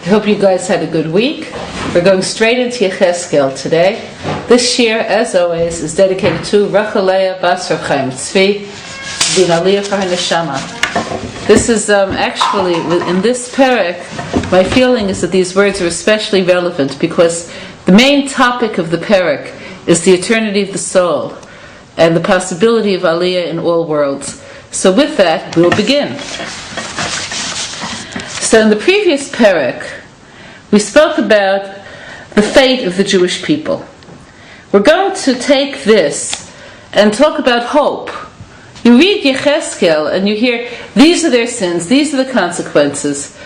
I hope you guys had a good week. We're going straight into Yecheskel today. This year, as always, is dedicated to Rachalea Bas Rav Chaim Tzvi, Din Aliyah for her Neshama. This is actually, in this Perek, my feeling is that these words are especially relevant because the main topic of the Perek is the eternity of the soul and the possibility of Aliyah in all worlds. So with that, we'll begin. So in the previous Perek, we spoke about the fate of the Jewish people. We're going to take this and talk about hope. You read Yecheskel and you hear, these are their sins, these are the consequences.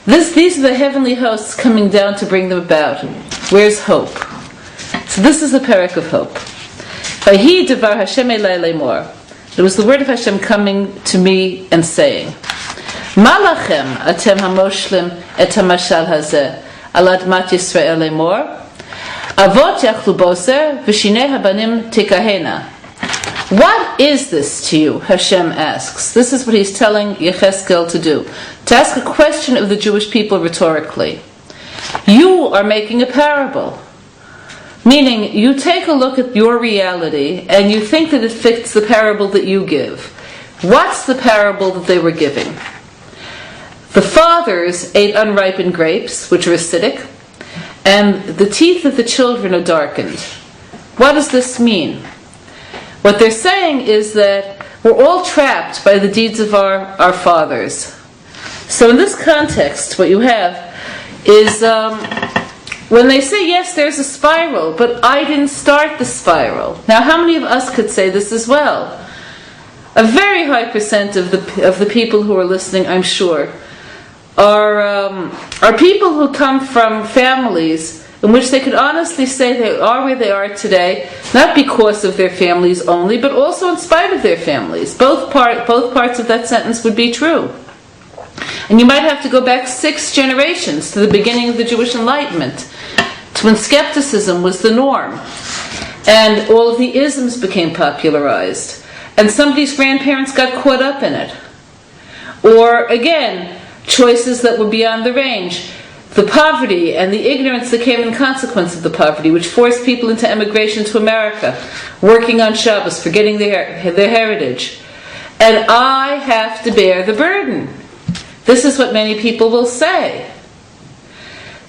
These are the heavenly hosts coming down to bring them about. Where's hope? So this is the Perek of hope. Vahi devar Hashem elai lemor. It was the word of Hashem coming to me and saying, Malachem atem hamoshlim et hamashal hazeh al admat Yisrael lemor avot yachlu boser v'shinei habanim tikahena. What is this to you? Hashem asks. This is what he's telling Yecheskel to do. To ask a question of the Jewish people rhetorically. You are making a parable. Meaning, you take a look at your reality and you think that it fits the parable that you give. What's the parable that they were giving? The fathers ate unripened grapes, which are acidic, and the teeth of the children are darkened. What does this mean? What they're saying is that we're all trapped by the deeds of our fathers. So in this context, what you have is when they say, yes, there's a spiral, but I didn't start the spiral. Now, how many of us could say this as well? A very high percent of the people who are listening, I'm sure, are people who come from families in which they could honestly say they are where they are today, not because of their families only, but also in spite of their families. Both parts of that sentence would be true. And you might have to go back 6 generations to the beginning of the Jewish Enlightenment, to when skepticism was the norm, and all of the isms became popularized, and somebody's grandparents got caught up in it. Or, again, choices that were beyond the range. The poverty and the ignorance that came in consequence of the poverty, which forced people into emigration to America, working on Shabbos, forgetting their heritage. And I have to bear the burden. This is what many people will say.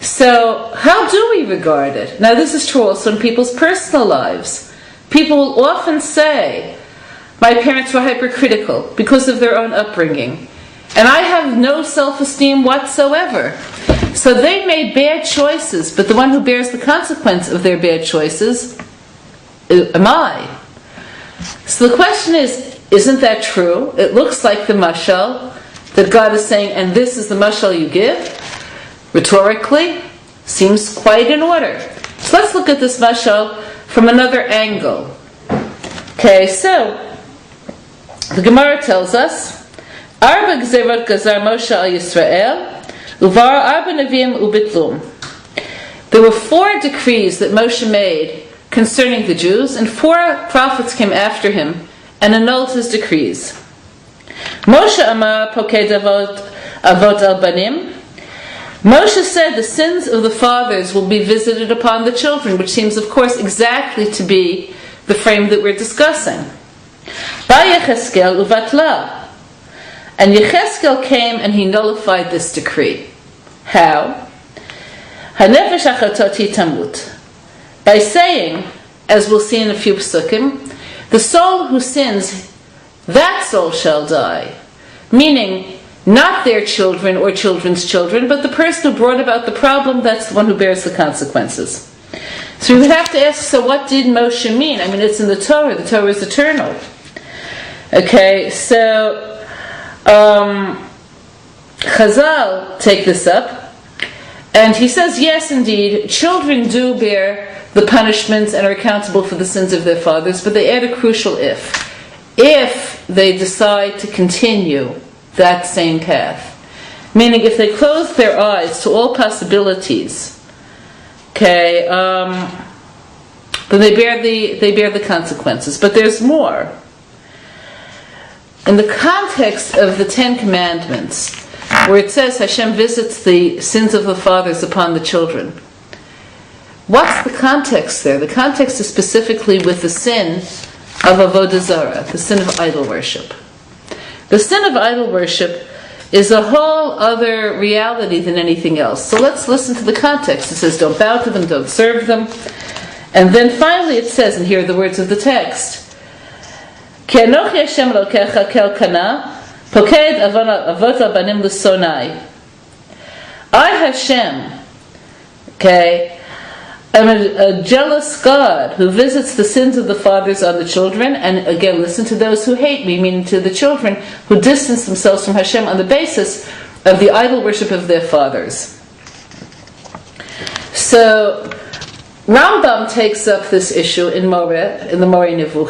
So, how do we regard it? Now, this is true also in people's personal lives. People will often say, my parents were hypercritical because of their own upbringing, and I have no self-esteem whatsoever. So they made bad choices, but the one who bears the consequence of their bad choices am I. So the question is, isn't that true? It looks like the mashal that God is saying, and this is the mashal you give, rhetorically, seems quite in order. So let's look at this mashal from another angle. Okay, so the Gemara tells us, Arba gzerot gazar Moshe al Yisrael, uvar arba neviim ubitlum. There were 4 decrees that Moshe made concerning the Jews, and 4 prophets came after him and annulled his decrees. Moshe amar poked avot al banim. Moshe said the sins of the fathers will be visited upon the children, which seems, of course, exactly to be the frame that we're discussing. Ba Yecheskel uvatla. And Yecheskel came and he nullified this decree. How? Hanefesh achatot hi tamut. By saying, as we'll see in a few psukim, the soul who sins, that soul shall die. Meaning, not their children or children's children, but the person who brought about the problem, that's the one who bears the consequences. So we would have to ask, so what did Moshe mean? I mean, it's in the Torah is eternal. Okay, so Chazal take this up, and he says, yes, indeed, children do bear the punishments and are accountable for the sins of their fathers, but they add a crucial if. If they decide to continue that same path. Meaning, if they close their eyes to all possibilities, okay, then they bear the consequences. But there's more. In the context of the 10 Commandments, where it says Hashem visits the sins of the fathers upon the children. What's the context there? The context is specifically with the sin of Avodah Zarah, the sin of idol worship. The sin of idol worship is a whole other reality than anything else. So let's listen to the context. It says, don't bow to them, don't serve them. And then finally it says, and here are the words of the text, Ki anochi Hashem Elokecha kel kana, poked avot abanim l'sonai. I, Hashem, okay, I'm a jealous God who visits the sins of the fathers on the children, and again, listen to those who hate me, meaning to the children who distance themselves from Hashem on the basis of the idol worship of their fathers. So, Rambam takes up this issue in the Moreh Nevuchim.